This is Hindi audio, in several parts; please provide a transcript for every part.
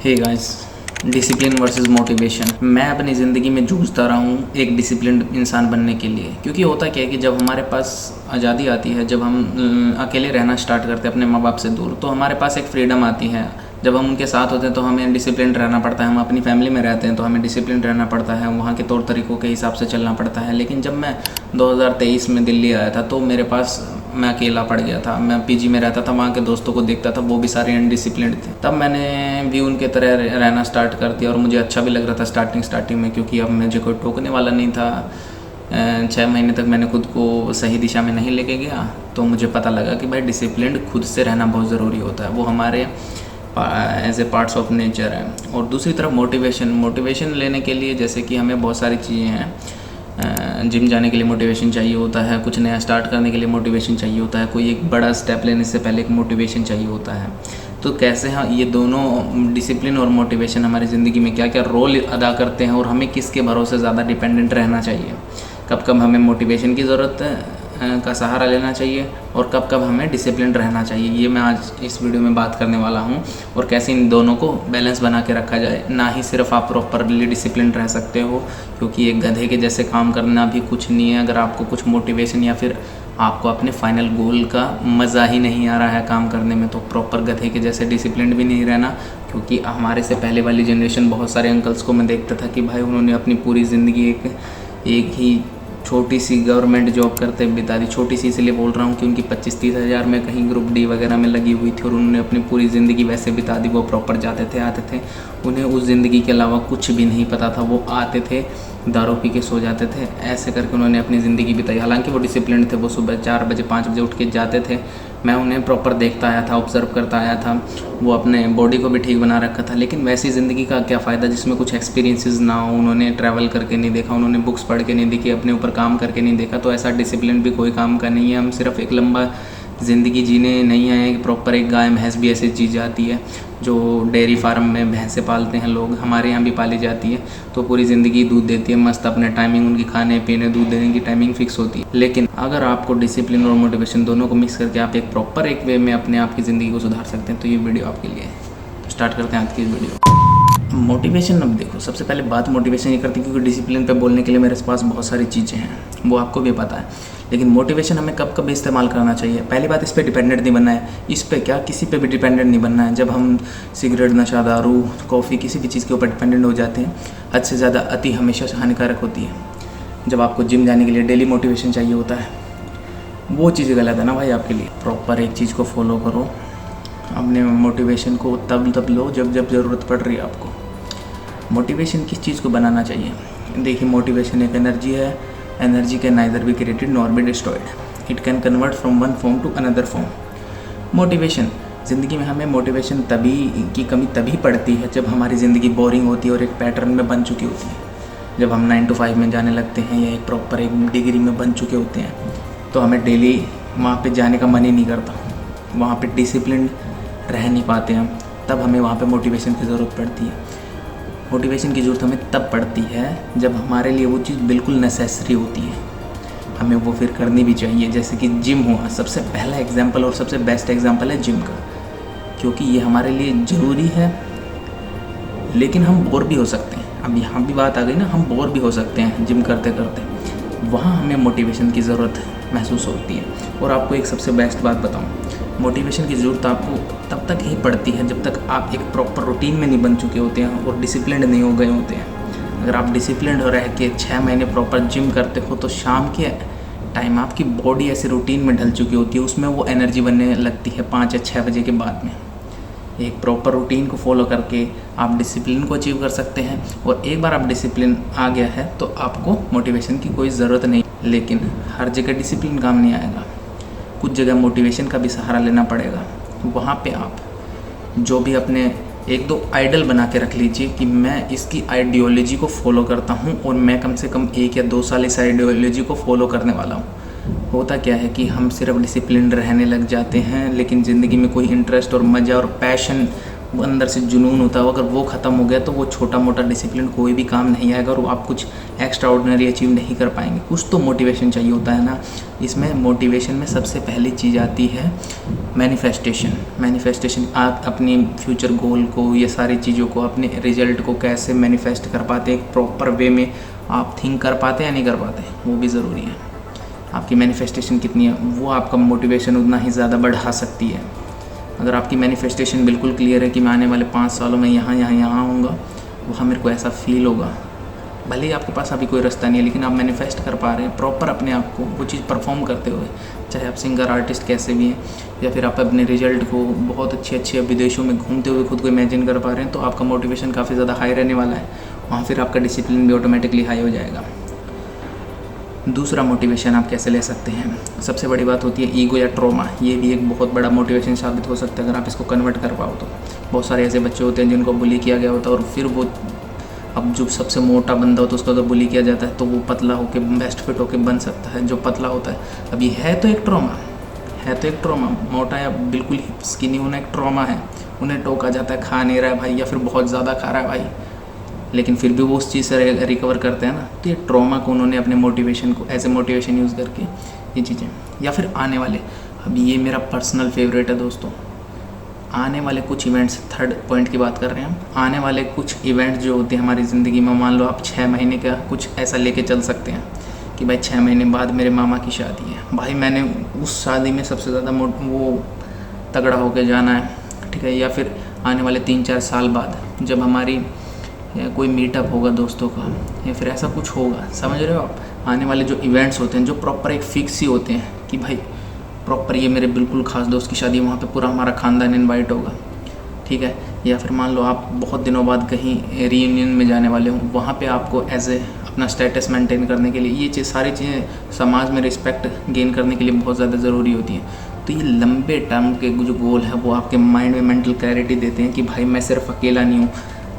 हे गाइस, डिसिप्लिन वर्सेस मोटिवेशन। मैं अपनी ज़िंदगी में जूझता रहा हूँ एक डिसिप्लिन्ड इंसान बनने के लिए। क्योंकि होता क्या है कि जब हमारे पास आज़ादी आती है, जब हम अकेले रहना स्टार्ट करते हैं अपने माँ बाप से दूर, तो हमारे पास एक फ्रीडम आती है। जब हम उनके साथ होते हैं तो हमें डिसिप्लिन रहना पड़ता है। हम अपनी फैमिली में रहते हैं तो हमें डिसिप्लिन रहना पड़ता है, वहाँ के तौर तरीक़ों के हिसाब से चलना पड़ता है। लेकिन जब मैं 2023 में दिल्ली आया था तो मेरे पास मैं अकेला पड़ गया था। मैं पीजी में रहता था, वहाँ के दोस्तों को देखता था, वो भी सारे अनडिसिप्लिन्ड थे। तब मैंने भी उनके तरह रहना स्टार्ट कर दिया और मुझे अच्छा भी लग रहा था स्टार्टिंग में, क्योंकि अब मुझे कोई टोकने वाला नहीं था। 6 महीने तक मैंने खुद को सही दिशा में नहीं लेके गया तो मुझे पता लगा कि भाई डिसिप्लिन्ड खुद से रहना बहुत ज़रूरी होता है। वो हमारे as a parts of nature है। और दूसरी तरफ मोटिवेशन लेने के लिए जैसे कि हमें बहुत सारी चीज़ें हैं। जिम जाने के लिए मोटिवेशन चाहिए होता है, कुछ नया स्टार्ट करने के लिए मोटिवेशन चाहिए होता है, कोई एक बड़ा स्टेप लेने से पहले एक मोटिवेशन चाहिए होता है। तो कैसे हाँ ये दोनों डिसिप्लिन और मोटिवेशन हमारी ज़िंदगी में क्या क्या रोल अदा करते हैं और हमें किसके भरोसे ज़्यादा डिपेंडेंट रहना चाहिए, कब कब हमें मोटिवेशन की ज़रूरत का सहारा लेना चाहिए और कब कब हमें डिसिप्लिन रहना चाहिए, ये मैं आज इस वीडियो में बात करने वाला हूँ। और कैसे इन दोनों को बैलेंस बना के रखा जाए। ना ही सिर्फ आप प्रॉपरली डिसिप्लिन रह सकते हो, क्योंकि एक गधे के जैसे काम करना भी कुछ नहीं है अगर आपको कुछ मोटिवेशन या फिर आपको अपने फाइनल गोल का मज़ा ही नहीं आ रहा है काम करने में, तो प्रॉपर गधे के जैसे डिसिप्लिन भी नहीं रहना। क्योंकि हमारे से पहले वाली जनरेशन, बहुत सारे अंकल्स को मैं देखता था कि भाई उन्होंने अपनी पूरी ज़िंदगी एक ही छोटी सी गवर्नमेंट जॉब करते बिता दी। छोटी सी इसलिए बोल रहा हूँ कि उनकी 25-30 हज़ार में कहीं ग्रुप डी वगैरह में लगी हुई थी और उन्होंने अपनी पूरी ज़िंदगी वैसे बिता दी। वो प्रॉपर जाते थे आते थे, उन्हें उस ज़िंदगी के अलावा कुछ भी नहीं पता था। वो आते थे, दारू पी के सो जाते थे, ऐसे करके उन्होंने अपनी ज़िंदगी बिताई। हालांकि वो डिसिप्लिन थे, वो सुबह 4 बजे 5 बजे उठ के जाते थे। मैं उन्हें प्रॉपर देखता आया था, ऑब्ज़र्व करता आया था। वो अपने बॉडी को भी ठीक बना रखा था। लेकिन वैसी ज़िंदगी का क्या फ़ायदा जिसमें कुछ एक्सपीरियंसेस ना हो। उन्होंने ट्रैवल करके नहीं देखा, उन्होंने बुक्स पढ़ के नहीं देखी, अपने ऊपर काम करके नहीं देखा। तो ऐसा डिसिप्लिन भी कोई काम का नहीं है। हम सिर्फ एक लंबा ज़िंदगी जीने नहीं आए। प्रॉपर एक गाय भैंस भी ऐसी चीज़ आती है जो डेयरी फार्म में भैंसें पालते हैं लोग, हमारे यहाँ भी पाली जाती है। तो पूरी ज़िंदगी दूध देती है मस्त, अपने टाइमिंग उनकी खाने पीने दूध देने की टाइमिंग फिक्स होती है। लेकिन अगर आपको डिसिप्लिन और मोटिवेशन दोनों को मिक्स करके आप एक प्रॉपर एक वे में अपने आप की ज़िंदगी को सुधार सकते हैं, तो ये वीडियो आपके लिए है। तो स्टार्ट करते हैं आज की वीडियो। मोटिवेशन, अब देखो सबसे पहले बात मोटिवेशन ये करती है क्योंकि डिसिप्लिन पे बोलने के लिए मेरे पास बहुत सारी चीज़ें हैं, वो आपको भी पता है। लेकिन मोटिवेशन हमें कब कब इस्तेमाल करना चाहिए। पहली बात, इस पर डिपेंडेंट नहीं बनना है। इस पर क्या, किसी पे भी डिपेंडेंट नहीं बनना है। जब हम सिगरेट, नशा, दारू, कॉफ़ी, किसी भी चीज़ के ऊपर डिपेंडेंट हो जाते हैं, हद से ज़्यादा अति हमेशा हानिकारक होती है। जब आपको जिम जाने के लिए डेली मोटिवेशन चाहिए होता है, वो चीज़ गलत है ना भाई आपके लिए। प्रॉपर एक चीज़ को फॉलो करो। अपने मोटिवेशन को तब लो जब ज़रूरत पड़ रही है आपको। मोटिवेशन किस चीज़ को बनाना चाहिए। देखिए, मोटिवेशन एक एनर्जी है। Energy can neither be created nor be destroyed. It can convert from one form to another form. Motivation, ज़िंदगी में हमें मोटिवेशन की कमी तभी पड़ती है जब हमारी ज़िंदगी बोरिंग होती है और एक पैटर्न में बन चुकी होती है। जब हम 9 to 5 में जाने लगते हैं या एक प्रॉपर एक डिग्री में बन चुके होते हैं, तो हमें डेली वहाँ पे जाने का मन ही नहीं करता। वहाँ पे डिसिप्लिन रह नहीं पाते हम, तब हमें वहाँ पे मोटिवेशन की ज़रूरत पड़ती है। मोटिवेशन की ज़रूरत हमें तब पड़ती है जब हमारे लिए वो चीज़ बिल्कुल नेसेसरी होती है, हमें वो फिर करनी भी चाहिए। जैसे कि जिम हुआ, सबसे पहला एग्जाम्पल और सबसे बेस्ट एग्जाम्पल है जिम का, क्योंकि ये हमारे लिए ज़रूरी है। लेकिन हम बोर भी हो सकते हैं। अब यहाँ भी बात आ गई ना, हम बोर भी हो सकते हैं जिम करते करते। वहाँ हमें मोटिवेशन की ज़रूरत महसूस होती है। और आपको एक सबसे बेस्ट बात बताऊँ, मोटिवेशन की ज़रूरत आपको तब तक ही पड़ती है जब तक आप एक प्रॉपर रूटीन में नहीं बन चुके होते हैं और डिसिप्लिन्ड नहीं हो गए होते हैं। अगर आप डिसिप्लिन्ड रह के 6 महीने प्रॉपर जिम करते हो तो शाम के टाइम आपकी बॉडी ऐसे रूटीन में ढल चुकी होती है, उसमें वो एनर्जी बनने लगती है 5 या 6 बजे के बाद में। एक प्रॉपर रूटीन को फॉलो करके आप डिसिप्लिन को अचीव कर सकते हैं। और एक बार आप डिसिप्लिन आ गया है तो आपको मोटिवेशन की कोई ज़रूरत नहीं। लेकिन हर जगह डिसिप्लिन काम नहीं आएगा, कुछ जगह मोटिवेशन का भी सहारा लेना पड़ेगा। वहाँ पे आप जो भी अपने 1-2 आइडल बना के रख लीजिए कि मैं इसकी आइडियोलॉजी को फॉलो करता हूँ और मैं कम से कम 1 या 2 साल इस आइडियोलॉजी को फॉलो करने वाला हूँ। होता क्या है कि हम सिर्फ डिसिप्लिन रहने लग जाते हैं, लेकिन ज़िंदगी में कोई इंटरेस्ट और मज़ा और पैशन वो अंदर से जुनून होता है, अगर वो ख़त्म हो गया तो वो छोटा मोटा डिसिप्लिन कोई भी काम नहीं आएगा और आप कुछ एक्स्ट्रा ऑर्डिनरी अचीव नहीं कर पाएंगे। कुछ तो मोटिवेशन चाहिए होता है ना। इसमें मोटिवेशन में सबसे पहली चीज़ आती है मैनिफेस्टेशन। आप अपनी फ्यूचर गोल को, ये सारी चीज़ों को, अपने रिजल्ट को कैसे मैनिफेस्ट कर पाते हैं, एक प्रॉपर वे में आप थिंक कर पाते हैं या नहीं कर पाते, वो भी ज़रूरी है। आपकी मैनिफेस्टेशन कितनी है वो आपका मोटिवेशन उतना ही ज़्यादा बढ़ा सकती है। अगर आपकी मैनिफेस्टेशन बिल्कुल क्लियर है कि मैं आने वाले 5 सालों में यहाँ आऊँगा, वहाँ मेरे को ऐसा फील होगा, भले ही आपके पास अभी कोई रास्ता नहीं है लेकिन आप मैनिफेस्ट कर पा रहे हैं प्रॉपर अपने आप को वो चीज़ परफॉर्म करते हुए, चाहे आप सिंगर, आर्टिस्ट कैसे भी हैं, या फिर आप अपने रिजल्ट को बहुत अच्छे विदेशों में घूमते हुए खुद को इमेजिन कर पा रहे हैं, तो आपका मोटिवेशन काफ़ी ज़्यादा हाई रहने वाला है। वहाँ फिर आपका डिसिप्लिन भी ऑटोमेटिकली हाई हो जाएगा। दूसरा मोटिवेशन आप कैसे ले सकते हैं, सबसे बड़ी बात होती है ईगो या ट्रॉमा। ये भी एक बहुत बड़ा मोटिवेशन साबित हो सकता है अगर आप इसको कन्वर्ट कर पाओ तो। बहुत सारे ऐसे बच्चे होते हैं जिनको बुली किया गया होता है और फिर वो, अब जो सबसे मोटा बंदा होता है उसको अगर बुली किया जाता है तो वो पतला होकर बेस्ट फिट होकर बन सकता है जो पतला होता है। अब ये है तो एक ट्रॉमा, मोटा या बिल्कुल स्किनी होना एक ट्रॉमा है। उन्हें टोका जाता है, खा नहीं रहा है भाई, या फिर बहुत ज़्यादा खा रहा है भाई, लेकिन फिर भी वो उस चीज़ से रिकवर करते हैं ना। तो ये ट्रॉमा को उन्होंने अपने मोटिवेशन को एज ए मोटिवेशन यूज़ करके ये चीज़ें, या फिर आने वाले, अब ये मेरा पर्सनल फेवरेट है दोस्तों, आने वाले कुछ इवेंट्स, थर्ड पॉइंट की बात कर रहे हैं हम, आने वाले कुछ इवेंट्स जो होते हैं हमारी ज़िंदगी में, मान लो आप 6 महीने का कुछ ऐसा लेके चल सकते हैं कि भाई 6 महीने बाद मेरे मामा की शादी है, भाई मैंने उस शादी में सबसे ज़्यादा वो तगड़ा होके जाना है, ठीक है। या फिर आने वाले 3-4 साल बाद जब हमारी या कोई मीटअप होगा दोस्तों का, या फिर ऐसा कुछ होगा, समझ रहे हो आप। आने वाले जो इवेंट्स होते हैं जो प्रॉपर एक फिक्स ही होते हैं कि भाई प्रॉपर ये मेरे बिल्कुल खास दोस्त की शादी है, वहाँ पे पूरा हमारा खानदान इनवाइट होगा, ठीक है। या फिर मान लो आप बहुत दिनों बाद कहीं रीयूनियन में जाने वाले हों, वहाँ पे आपको एज ए अपना स्टेटस मेंटेन करने के लिए ये सारी चीज़ें समाज में रिस्पेक्ट गेन करने के लिए बहुत ज़्यादा ज़रूरी होती हैं। तो ये लंबे टर्म के जो गोल है वो आपके माइंड में मेंटल क्लैरिटी देते हैं कि भाई मैं सिर्फ अकेला नहीं हूँ।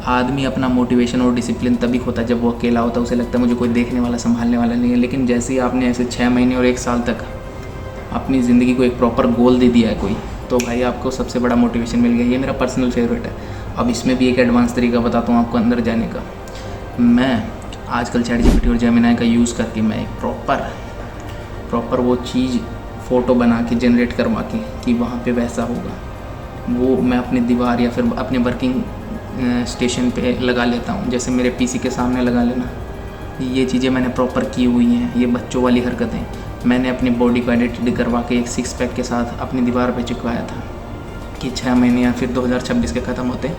आदमी अपना मोटिवेशन और डिसिप्लिन तभी होता है जब वो अकेला होता है, उसे लगता है मुझे कोई देखने वाला, संभालने वाला नहीं है। लेकिन जैसे ही आपने ऐसे 6 महीने और 1 साल तक अपनी ज़िंदगी को एक प्रॉपर गोल दे दिया है कोई, तो भाई आपको सबसे बड़ा मोटिवेशन मिल गया। ये मेरा पर्सनल फेवरेट है। अब इसमें भी एक एडवांस तरीका बताता हूँ आपको अंदर जाने का। मैं आजकल ChatGPT और जेमिनी का यूज़ करके मैं एक प्रॉपर वो चीज़ फ़ोटो बना के जनरेट करवा के कि वहाँ पे वैसा होगा, वो मैं अपनी दीवार या फिर अपने वर्किंग स्टेशन पे लगा लेता हूँ, जैसे मेरे पीसी के सामने लगा लेना। ये चीज़ें मैंने प्रॉपर की हुई हैं। ये बच्चों वाली हरकतें मैंने अपनी बॉडी को एडिटेड करवा के एक 6 पैक के साथ अपनी दीवार पे चिपकाया था कि 6 महीने या फिर 2026 के ख़त्म होते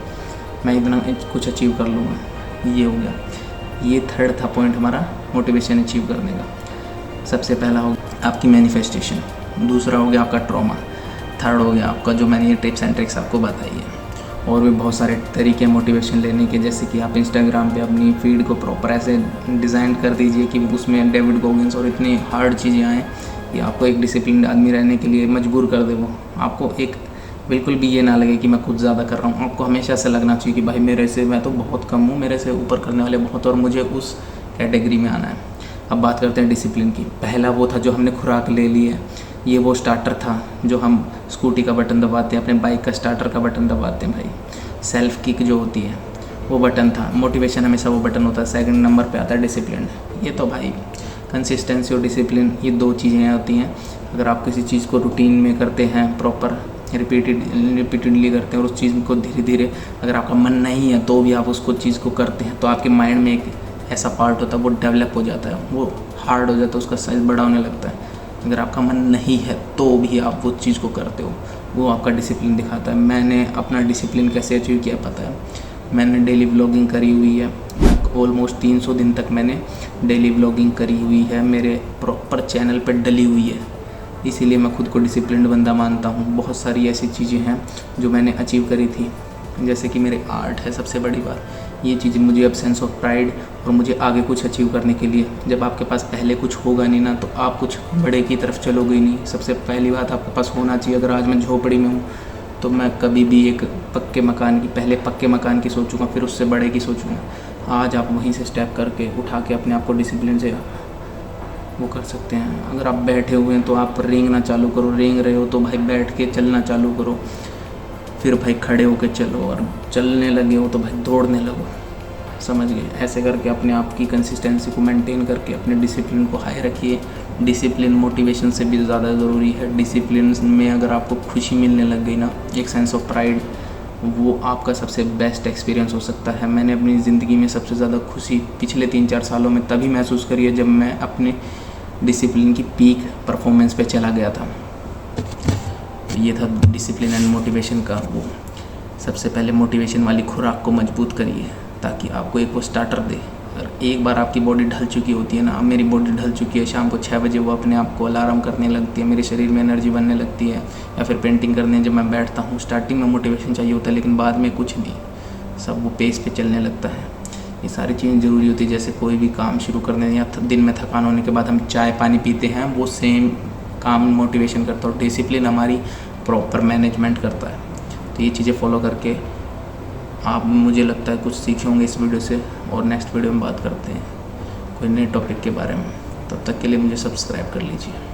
मैं इतना कुछ अचीव कर लूँगा। ये हो गया, ये थर्ड था पॉइंट हमारा मोटिवेशन अचीव करने का। सबसे पहला हो गया आपकी मैनिफेस्टेशन, दूसरा हो गया आपका ट्रॉमा, थर्ड हो गया आपका जो मैंने ये टिप्स एंड ट्रिक्स आपको बताई है। और भी बहुत सारे तरीके हैं मोटिवेशन लेने के, जैसे कि आप इंस्टाग्राम पे अपनी फीड को प्रॉपर ऐसे डिज़ाइन कर दीजिए कि उसमें डेविड गोगिंस और इतनी हार्ड चीज़ें आएँ कि आपको एक डिसिप्लिन आदमी रहने के लिए मजबूर कर दे। वो आपको एक बिल्कुल भी ये ना लगे कि मैं खुद ज़्यादा कर रहा हूँ। आपको हमेशा से लगना चाहिए कि भाई मेरे से मैं तो बहुत कम हूँ, मेरे से ऊपर करने वाले बहुत, और मुझे उस कैटेगरी में आना है। अब बात करते हैं डिसिप्लिन की। पहला वो था जो हमने खुराक ले ली है, ये वो स्टार्टर था जो हम स्कूटी का बटन दबाते हैं, अपने बाइक का स्टार्टर का बटन दबाते हैं भाई। सेल्फ किक जो होती है वो बटन था, मोटिवेशन हमेशा वो बटन होता है। सेकंड नंबर पे आता है डिसिप्लिन। ये तो भाई कंसिस्टेंसी और डिसिप्लिन, ये 2 चीज़ें होती हैं। अगर आप किसी चीज़ को रूटीन में करते हैं, प्रॉपर रिपीटेडली करते हैं और उस चीज़ को धीरे धीरे, अगर आपका मन नहीं है तो भी आप उसको चीज़ को करते हैं, तो आपके माइंड में एक ऐसा पार्ट होता है वो डेवलप हो जाता है, वो हार्ड हो जाता है, उसका साइज़ बड़ा होने लगता है। अगर आपका मन नहीं है तो भी आप वो चीज़ को करते हो, वो आपका डिसिप्लिन दिखाता है। मैंने अपना डिसिप्लिन कैसे अचीव किया पता है? मैंने डेली व्लॉगिंग करी हुई है, ऑलमोस्ट 300 दिन तक मैंने डेली व्लॉगिंग करी हुई है, मेरे प्रॉपर चैनल पर डली हुई है, इसीलिए मैं खुद को डिसिप्लिन्ड बंदा मानता हूँ। बहुत सारी ऐसी चीज़ें हैं जो मैंने अचीव करी थी, जैसे कि मेरे आर्ट है सबसे बड़ी बात। ये चीज़ें मुझे अब सेंस ऑफ प्राइड और मुझे आगे कुछ अचीव करने के लिए, जब आपके पास पहले कुछ होगा नहीं ना तो आप कुछ बड़े की तरफ चलोगे ही नहीं। सबसे पहली बात आपके पास होना चाहिए। अगर आज मैं झोपड़ी में हूँ तो मैं कभी भी एक पहले पक्के मकान की सोचूंगा, फिर उससे बड़े की सोचूंगा। आज आप वहीं से स्टेप करके उठा के अपने आप को डिसिप्लिन से वो कर सकते हैं। अगर आप बैठे हुए हैं तो आप रेंगना चालू करो, रेंग रहे हो तो भाई बैठ के चलना चालू करो। फिर भाई खड़े होकर चलो, और चलने लगे हो तो भाई दौड़ने लगो। समझ गए? ऐसे करके अपने आप की कंसिस्टेंसी को मेंटेन करके अपने डिसिप्लिन को हाई रखिए। डिसिप्लिन मोटिवेशन से भी ज़्यादा ज़रूरी है। डिसिप्लिन में अगर आपको खुशी मिलने लग गई ना, एक सेंस ऑफ प्राइड, वो आपका सबसे बेस्ट एक्सपीरियंस हो सकता है। मैंने अपनी ज़िंदगी में सबसे ज़्यादा खुशी पिछले 3-4 सालों में तभी महसूस करी है जब मैं अपने डिसिप्लिन की पीक परफॉर्मेंस पे चला गया था। ये था डिसिप्लिन एंड मोटिवेशन का वो। सबसे पहले मोटिवेशन वाली खुराक को मजबूत करिए ताकि आपको एक वो स्टार्टर दे। और एक बार आपकी बॉडी ढल चुकी होती है ना, अब मेरी बॉडी ढल चुकी है, शाम को 6 बजे वो अपने आप को अलार्म करने लगती है, मेरे शरीर में एनर्जी बनने लगती है। या फिर पेंटिंग करने जब मैं बैठता हूँ, स्टार्टिंग में मोटिवेशन चाहिए होता है, लेकिन बाद में कुछ नहीं, सब वो पेस पे चलने लगता है। ये सारी चीज़ें ज़रूरी होती है। जैसे कोई भी काम शुरू करने या दिन में थकान होने के बाद हम चाय पानी पीते हैं, वो सेम काम मोटिवेशन करता है। और डिसिप्लिन हमारी प्रॉपर मैनेजमेंट करता है। तो ये चीज़ें फॉलो करके आप, मुझे लगता है, कुछ सीखे होंगे इस वीडियो से। और नेक्स्ट वीडियो में बात करते हैं कोई नए टॉपिक के बारे में। तब तक के लिए मुझे सब्सक्राइब कर लीजिए।